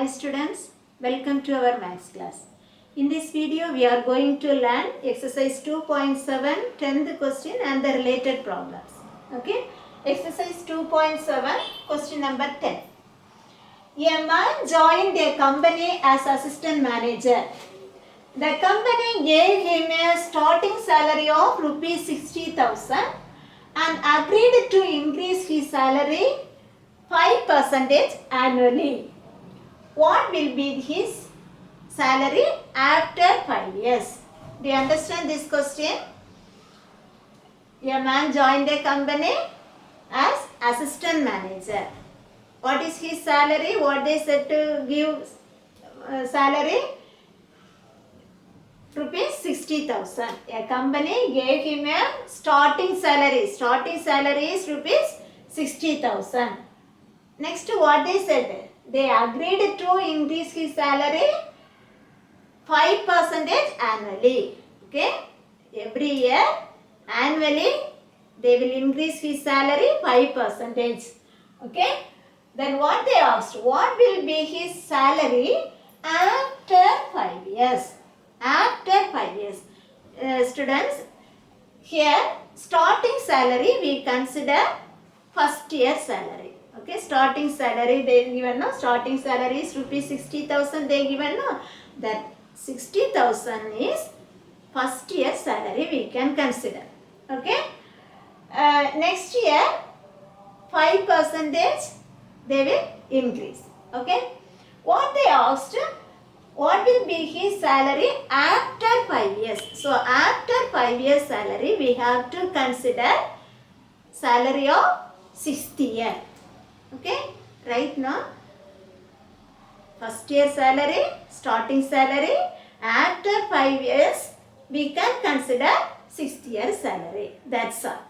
Hi students, welcome to our maths class. In this video we are going to learn exercise 2.7 10th question and the related problems. Okay, exercise 2.7 question number 10. A man joined a company as assistant manager. The company gave him a starting salary of rupees 60,000 and agreed to increase his salary 5% annually. What will be his salary after 5 years? Do you understand this question? A man joined a company as assistant manager. What is his salary? What they said to give salary? Rupees 60,000. A company gave him a starting salary. Starting salary is rupees 60,000. Next, what they said? They agreed to increase his salary 5% annually. Okay? Every year, annually, they will increase his salary 5%. Okay? Then what they asked? What will be his salary after 5 years? After 5 years. Students, here starting salary we consider first year salary. Okay, starting salary they given no. Starting salary is rupees 60,000 they given no. That 60,000 is first year salary we can consider. Okay. Next year 5% they will increase. Okay. What they asked? What will be his salary after 5 years? So after 5 years salary we have to consider salary of 6th year. Okay, right now first year salary, starting salary, after 5 years we can consider 6th year salary. That's all.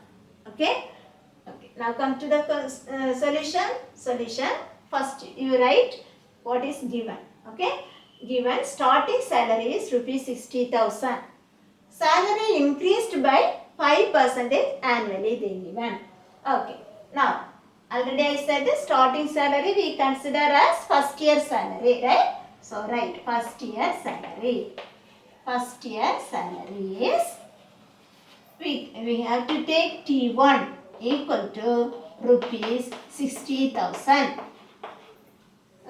Okay. Okay. Now come to the solution. First you write what is given. Okay. Given starting salary is rupees 60,000. Salary increased by 5% annually they given. Okay. Now already I said the starting salary we consider as first year salary, right? So write first year salary. First year salary is we have to take T1 equal to rupees 60,000.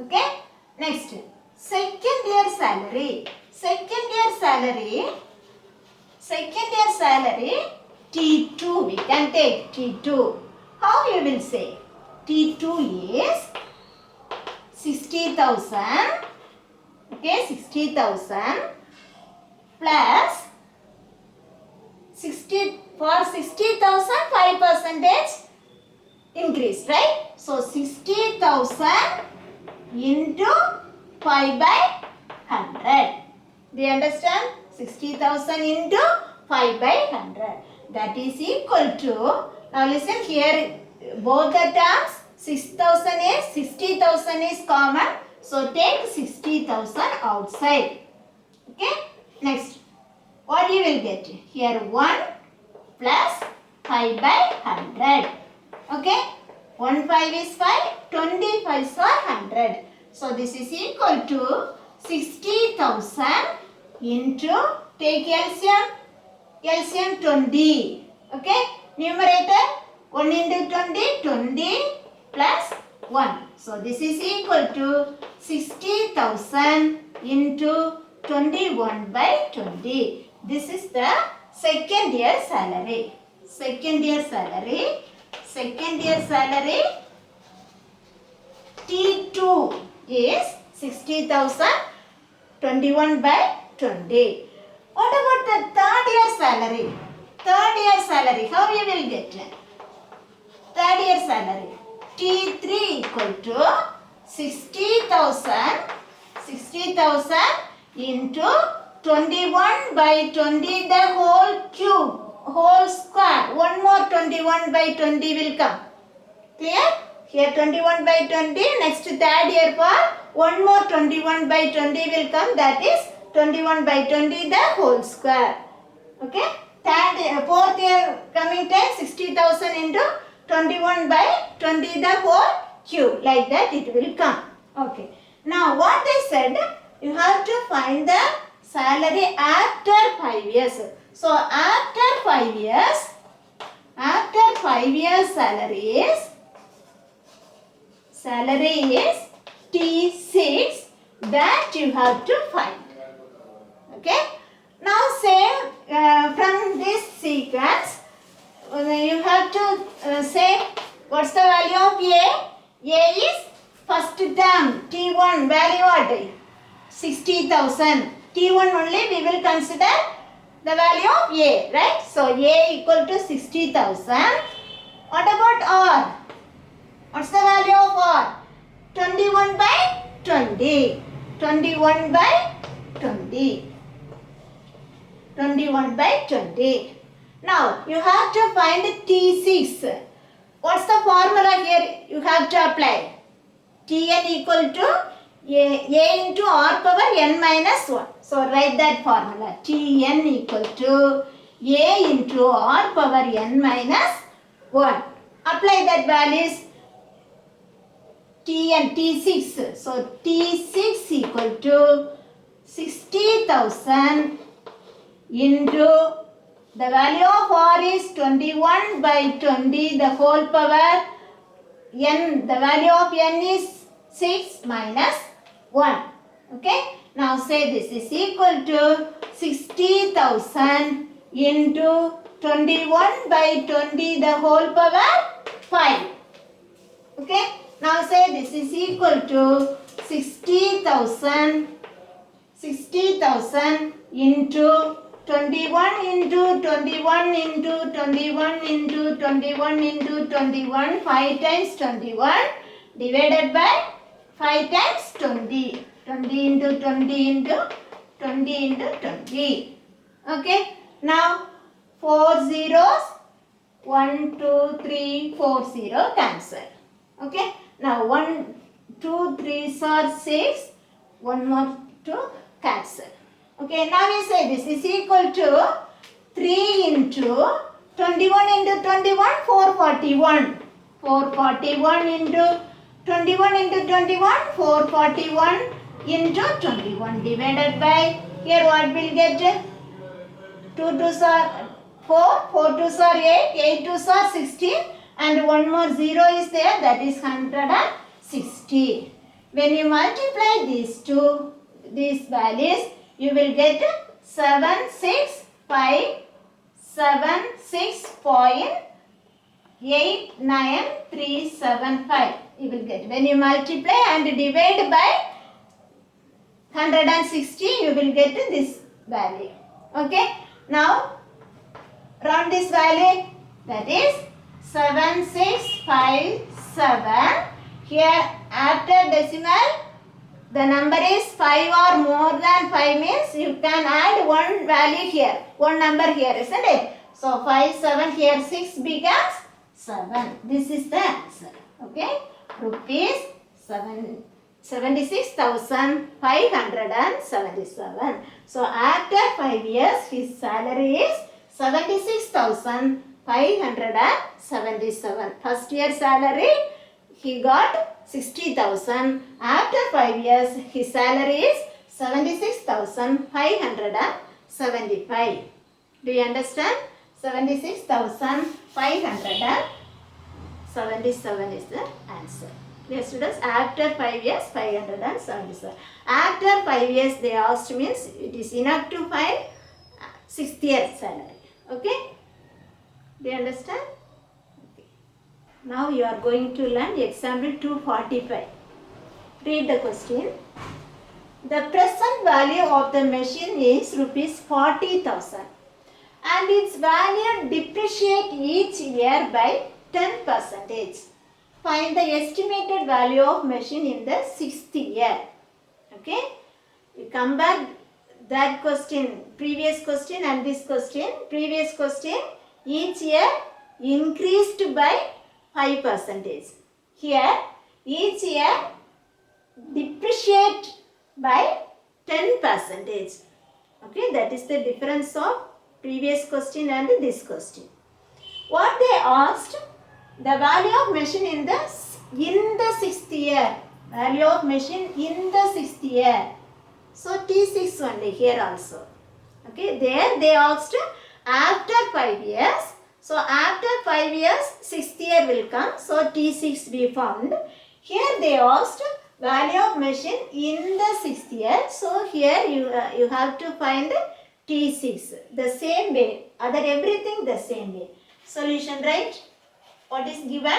Okay. Next, second year salary. Second year salary T2 we can take T2. How you will say? T2 is 60,000. Okay, 60,000 plus 60 for 60,000 5% increase, right? So 60,000 into 5 by 100. Do you understand? 60,000 into 5 by 100. That is equal to, now listen here, both the terms 60,000 is common. So take 60,000 outside. Okay. Next, what you will get? Here 1 plus 5 by 100. Okay. 1 5 is 5, 25 is 100. So this is equal to 60,000 into, take LCM 20. Okay. Numerator 1 into 20, 20 plus 1. So this is equal to 60,000 into 21 by 20. This is the second year salary. Second year salary T2 is 60,000 21 by 20. What about the third year salary? Third year salary, how you will get? Third year salary T3 equal to 60,000 into 21 by 20 the whole cube, whole square. One more 21 by 20 will come. Clear? Here 21 by 20, next third year part, one more 21 by 20 will come, that is 21 by 20 the whole square. Okay? Fourth year coming time 60,000 into 21 by 20 the whole cube. Like that it will come. Okay. Now Now what they said, you have to find the salary after 5 years. So after 5 years salary is T6 that you have to find. Okay. Now say from this sequence you have to say what's the value of A? A is first term T1 value what? 60,000. T1 only we will consider the value of A, right? So A equal to 60,000. What about R? What's the value of R? 21 by 20. 21 by 20. 21 by 20. Now you have to find T6. What's the formula here you have to apply? Tn equal to A into R power n minus 1. So write that formula. Tn equal to A into R power n minus 1. Apply that values. Tn, T6. So T6 equal to 60,000 into the value of R is 21 by 20, the whole power n, the value of n is 6 minus 1. Okay. Now say this is equal to 60,000 into 21 by 20, the whole power 5. Okay. Now say this is equal to 60,000 into 21 into 21 into 21 into 21 into 21, 5 times 21 divided by 5 times 20. 20 into 20 into 20 into 20. Okay. Now 4 zeros, 1, 2, 3, 4 0 cancel. Okay. Now 1, 2, 3 are 6, 1 more 2 cancel. Okay, now we say this is equal to 3 into 21 into 21, 441. 441 into 21 into 21, 441 into 21 divided by, here what will get? 2 2s are 4, 4 2s are 8, 8 2s are 16 and one more 0 is there, that is 160. When you multiply these values, you will get 765.89375. You will get. When you multiply and divide by 160, you will get this value. Okay. Now, round this value, that is 7657. Here, after decimal, the number is 5 or more than 5 means you can add one value here, one number here, isn't it? So 5, 7, here 6 becomes 7. This is the answer. Okay. Rupees 76,577. So after 5 years, his salary is 76,577. First year salary, he got 60,000. After 5 years, his salary is 76,575. Do you understand? 76,577 is the answer. Dear students, after 5 years, 577. After 5 years, they asked means it is enough to find 6th year salary. Okay? Do you understand? Now you are going to learn example 245. Read the question. The present value of the machine is rupees 40,000 and its value depreciate each year by 10%. Find the estimated value of machine in the 6th year. Okay. We come back that question, previous question and this question. Previous question, each year increased by 5%. Here, each year depreciate by 10%. Okay, that is the difference of previous question and this question. What they asked, the value of machine in the 6th year. Value of machine in the 6th year. So T6 only here also. Okay, there they asked after 5 years. So after 5 years, 6th year will come. So T6 be found. Here they asked value of machine in the 6th year. So here you have to find T6. The same way. Other everything the same way. Solution, right? What is given?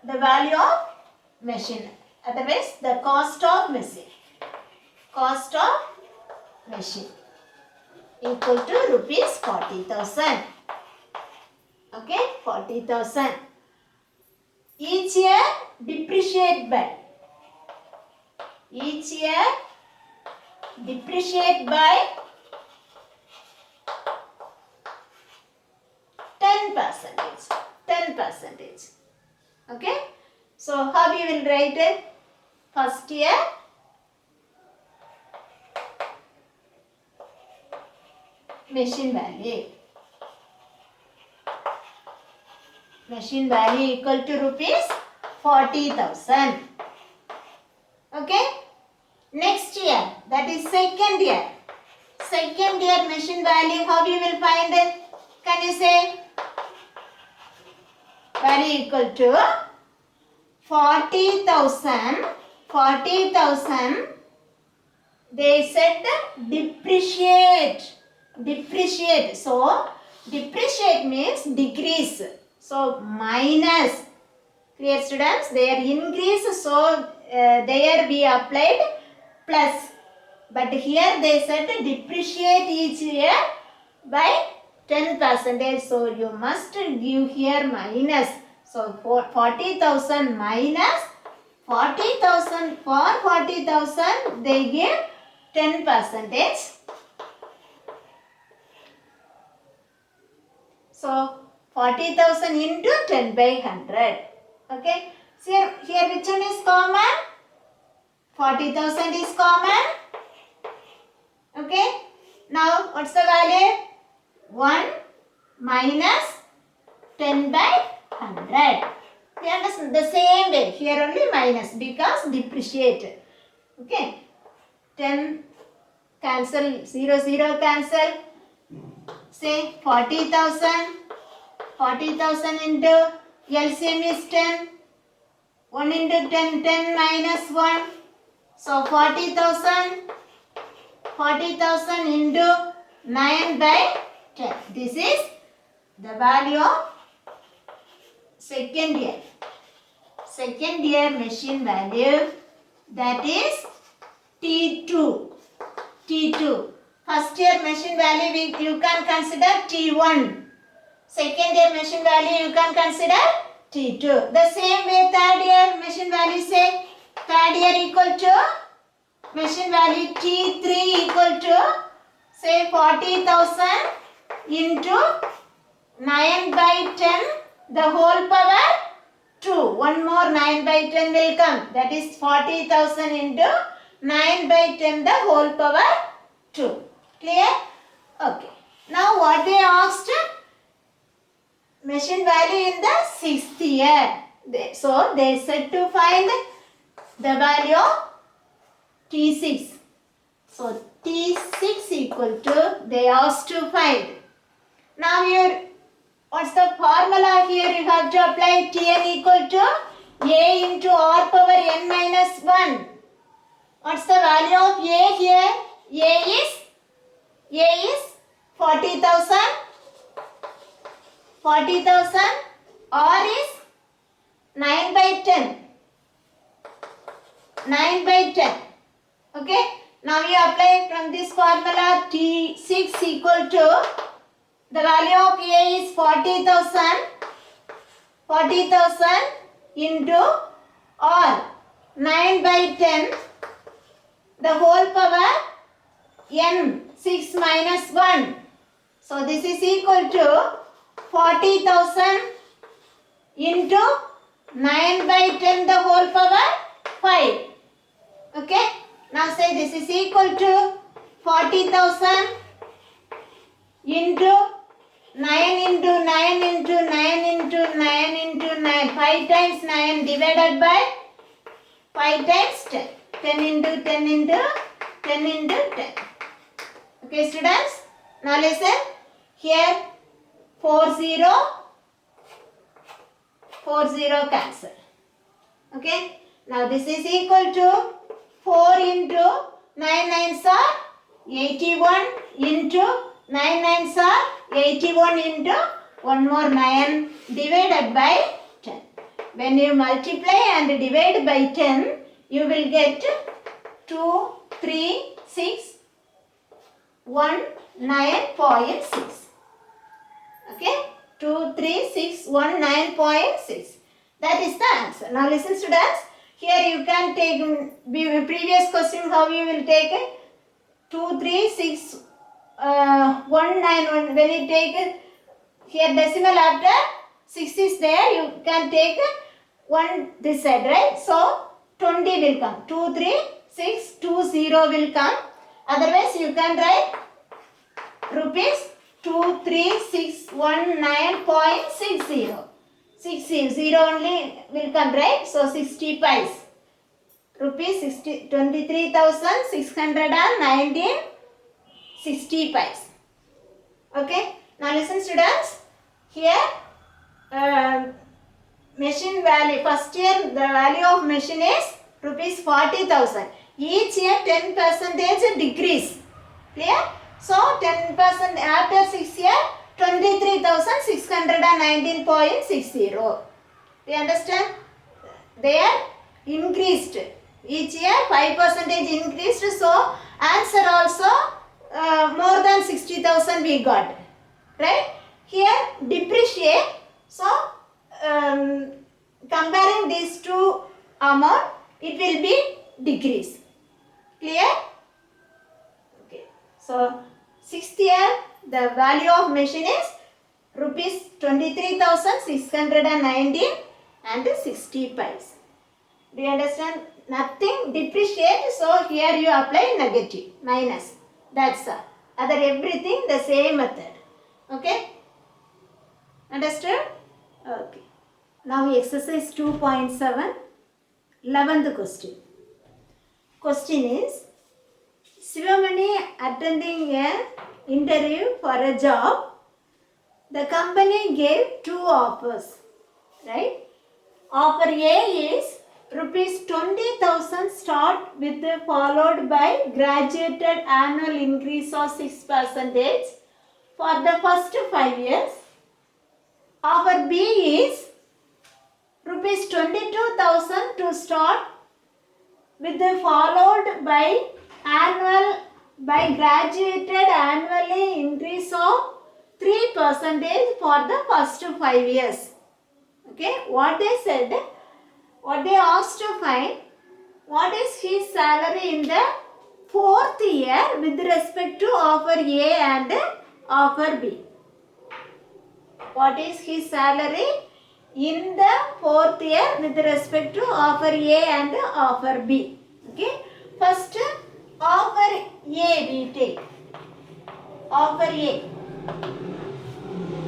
The value of machine. Otherwise, the cost of machine. Cost of machine equal to rupees 40,000. Okay, 40,000. Each year depreciate by. Each year depreciate by 10%. 10%. Okay. So how you will write it? First year machine value. Machine value equal to rupees 40,000. Okay. Next year, that is second year. Second year machine value, how you will find it? Can you say? Value equal to 40,000. 40,000. They said depreciate. Depreciate. So, depreciate means decrease. So, minus. Clear students? They are increase. So, there we applied plus. But here they said depreciate each year by 10%. So, you must give here minus. So, 40,000 minus 40,000. For 40,000 they give 10%. So, 40,000 into 10 by 100. Okay. So, here which one is common? 40,000 is common. Okay. Now, what's the value? 1 minus 10 by 100. We understand the same way. Here only minus because depreciate. Okay. 10 cancel, 0, 0 cancel. Say 40,000. 40,000 into LCM is 10. 1 into 10, 10 minus 1. So 40,000. 40,000 into 9 by 10. This is the value of second year. Second year machine value, that is T2. T2. First year machine value you can consider T1. Second year machine value you can consider T2. The same way third year machine value, say third year equal to machine value T3 equal to say 40,000 into 9 by 10 the whole power 2. One more 9 by 10 will come. That is 40,000 into 9 by 10 the whole power 2. Clear? Okay. Now what they asked? Machine value in the 6th year. So they said to find the value of T6. So T6 equal to, they asked to find. Now here, what's the formula here? You have to apply Tn equal to A into R power n minus 1. What's the value of A here? A is 40,000. 40,000. R is 9 by 10. 9 by 10. Okay. Now we apply from this formula T6 equal to the value of A is 40,000. 40,000 into R 9 by 10 the whole power n 6 minus 1. So this is equal to 40,000 into 9 by 10 the whole power 5. Okay. Now say this is equal to 40,000 into 9 into 9 into 9 into 9 into 9. 5 times 9 divided by 5 times 10. 10 into 10 into 10 into 10. Okay, students. Now listen. Here 40 cancel. Okay. Now this is equal to 4 into 9 nines are 81 into 9 nines are 81 into 1 more 9 divided by 10. When you multiply and divide by 10, you will get 2, 3, 6, 1, 9.6. Okay, 2, 3, 6, 1, 9.6. That is the answer. Now listen, students. Here you can take previous question how you will take it. 2, 3, 6, 1, 9. When you take here decimal after 6 is there, you can take 1 this side, right? So 20 will come. 2, 3, 6, 2, 0 will come. Otherwise you can write rupees 2, 3, 6, 1, 9.60. 60, 0 only will come, right? So 60 pies. Rupees 23,619 60 pies. Okay. Now listen, students. Here machine value, first year the value of machine is rupees 40,000. Each year 10% decrease. Clear? So 10% after 6 year 23,619.60. Do you understand? They are increased. Each year 5% increased. So answer also more than 60,000 we got. Right? Here depreciate. So comparing these two amount, it will be decrease. Clear? Okay. So 6th year the value of machine is rupees 23,619 and 60 pies. Do you understand? Nothing depreciate. So here you apply negative, minus. That's all. Other everything the same method. Okay? Understood? Okay. Now exercise 2.7. 11th question. Question is, Sivamani attending an interview for a job. The company gave 2 offers. Right? Offer A is rupees 20,000 start with followed by graduated annual increase of 6% for the first 5 years. Offer B is rupees 22,000 to start with followed by graduated annually increase of 3% for the first 5 years. Okay, what they said, what they asked to find, what is his salary in the 4th year with respect to offer A and offer B. What is his salary in the 4th year with respect to offer A and offer B. Okay, first offer A we take. Offer A.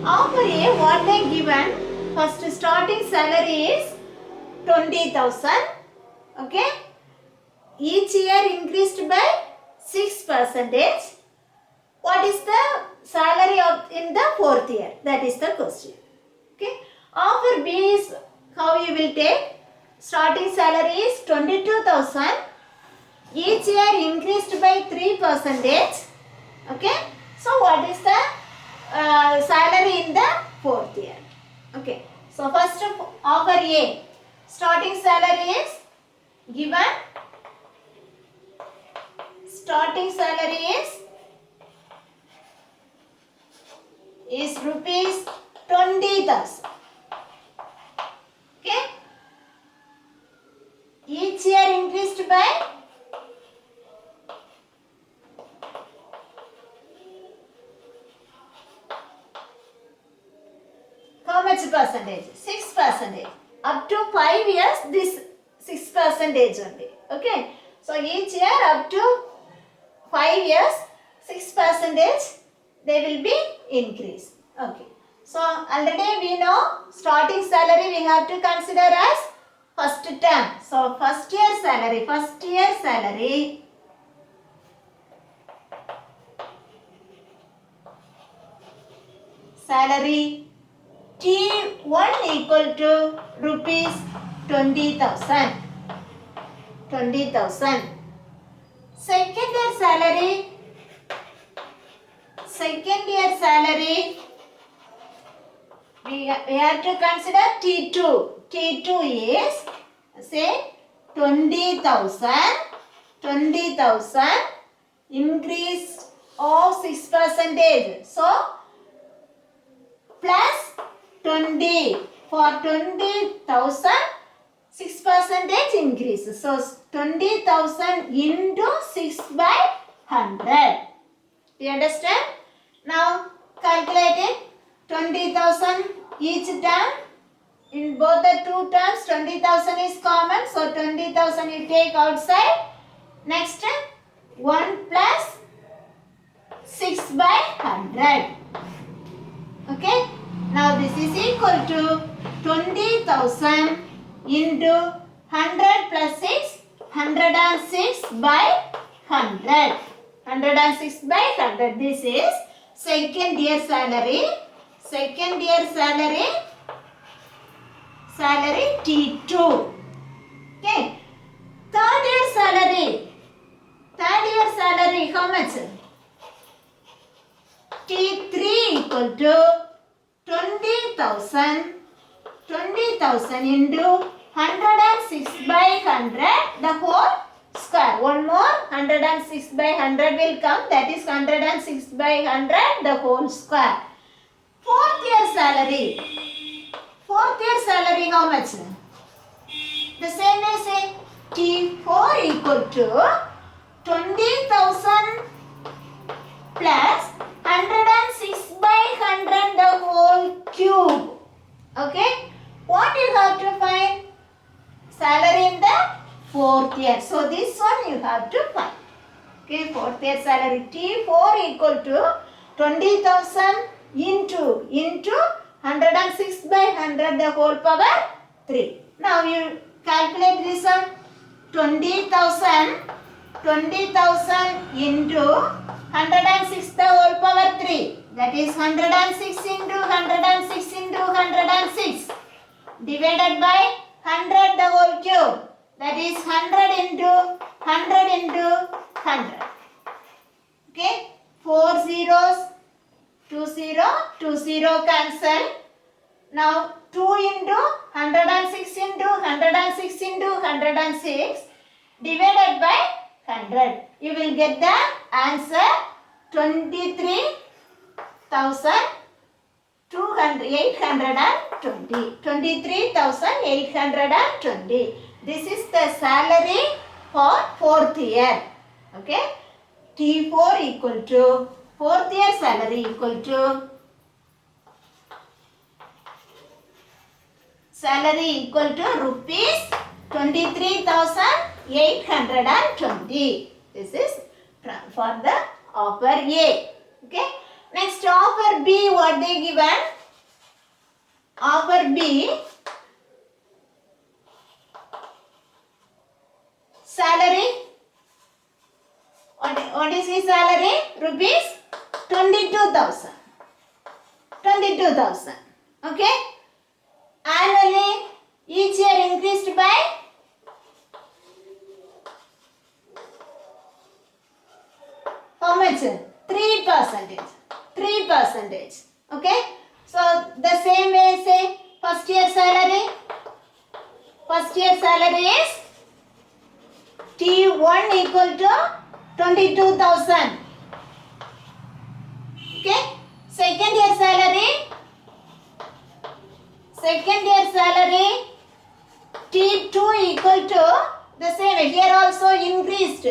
Offer A, what they given, first starting salary is 20,000. Okay, each year increased by 6%. What is the salary of in the 4th year? That is the question. Okay, offer B is how you will take. Starting salary is 22,000. Each year increased by 3%. Okay, so what is the salary in the 4th year? Okay, so first offer A, starting salary is given. Starting salary is rupees 20,000. Okay, each year increased by how much percentage? 6%. Up to 5 years this 6% only. Okay, so each year up to 5 years 6% they will be increased. Okay. So already we know starting salary we have to consider as first term. So first year salary T1 equal to rupees 20,000. Second year salary we have to consider T2. T2 is say 20,000 increase of 6%. So plus 20 for 20,000 6% increase. So 20,000 into 6 by 100. Do you understand? Now calculate it. 20,000 each term. In both the two terms 20,000 is common. So 20,000 you take outside. Next 1 plus 6 by 100. Okay. Now this is equal to 20,000 into 100 plus 6. 106 by 100. 106 by 100. This is second year salary. Salary T2. Okay. Third year salary how much? T3 equal to 20,000 into 106 by 100 the whole square. One more 106 by 100 will come, that is 106 by 100 the whole square. Fourth year salary how much? The same way say T4 equal to 20,000 plus 106 by 100 the whole cube. Okay. What you have to find? Salary in the fourth year. So this one you have to find. Okay. Fourth year salary T4 equal to 20,000 into 106 by 100 the whole power 3. Now you calculate this one. 20,000 into 106 the whole power 3. That is 106 into 106 into 106 divided by 100 the whole cube. That is 100 into 100. Okay. 4 zeros. 20 cancel. Now 2 into 106 into 106 into 106 divided by 100. You will get the answer 23,820. 23,820. This is the salary for fourth year. Okay. T4 equal to fourth year salary equal to rupees 23,820. This is for the offer A. Okay. Next offer B, what they given? Offer B, salary. What is his salary? Rupees 22,000. Okay. Annually, each year increased by how much? 3%. Okay. So the same way say first year salary is T1 equal to 22,000. Okay. Second year salary T2 equal to the same. Here also increase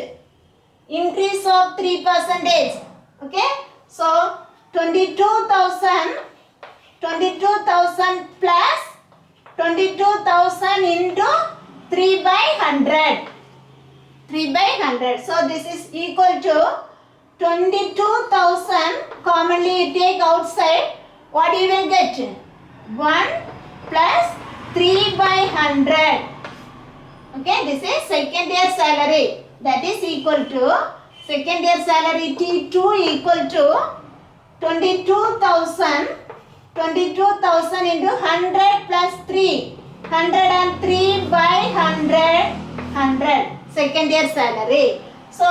of 3%. Okay. So 22,000 plus 22,000 into 3 by 100. So this is equal to 22,000. Commonly you take outside. what you will get? 1 plus 3 by 100. Okay, this is second year salary. That is equal to second year salary T2 equal to 22,000. 22,000 into 100 plus 3. 103 by 100. 100. Second year salary. So,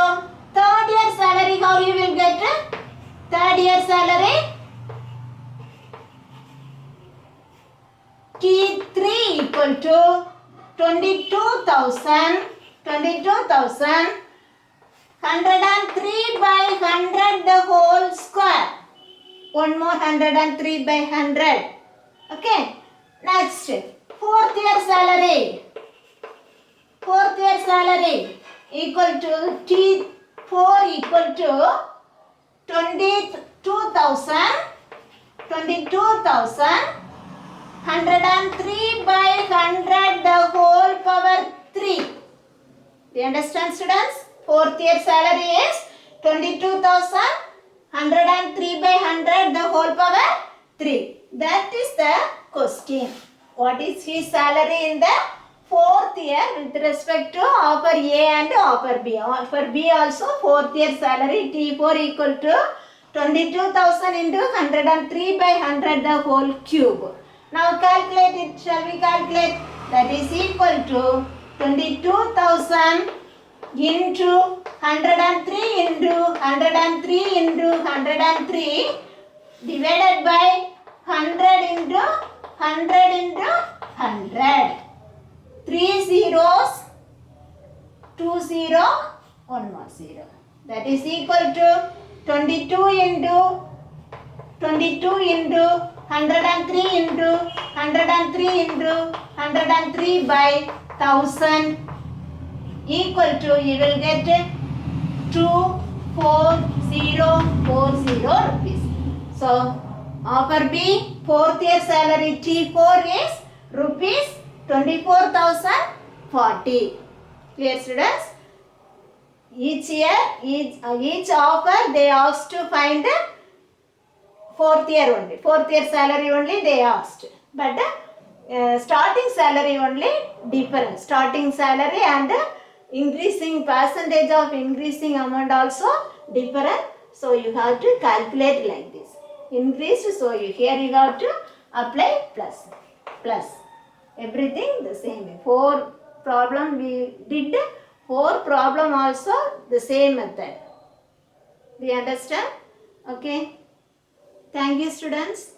third year salary, how you will get? Third year salary T3 equal to 22,000. 103 by 100 the whole square. One more 103 by 100. Okay. Next, fourth year salary. Fourth year salary equal to T4 equal to 22,000. 103 by 100 the whole power 3. Do you understand, students? Fourth year salary is 22,000. 103 by 100 the whole power 3. That is the question. What is his salary in the fourth year with respect to offer A and offer B? Offer B also fourth year salary T4 equal to 22,000 into 103 by 100 the whole cube. Now calculate it. Shall we calculate? That is equal to 22,000 into 103 into 103 into 103 divided by 100 into 100 into 100. 3 zeros, 2 0, 1 more 0. That is equal to 22 into 103 into 103 into 103 by 1000 equal to, you will get 24040 rupees. So, offer B, fourth year salary T4 is rupees 24,040. Clear, students? Each year, each offer they asked to find fourth year only. Fourth year salary only they asked. But starting salary only different. Starting salary and increasing percentage of increasing amount also different. So you have to calculate like this. Increased, so here you have to apply plus. Everything the same way. 4 problem we did. 4 problem also the same method. Do you understand? Okay. Thank you, students.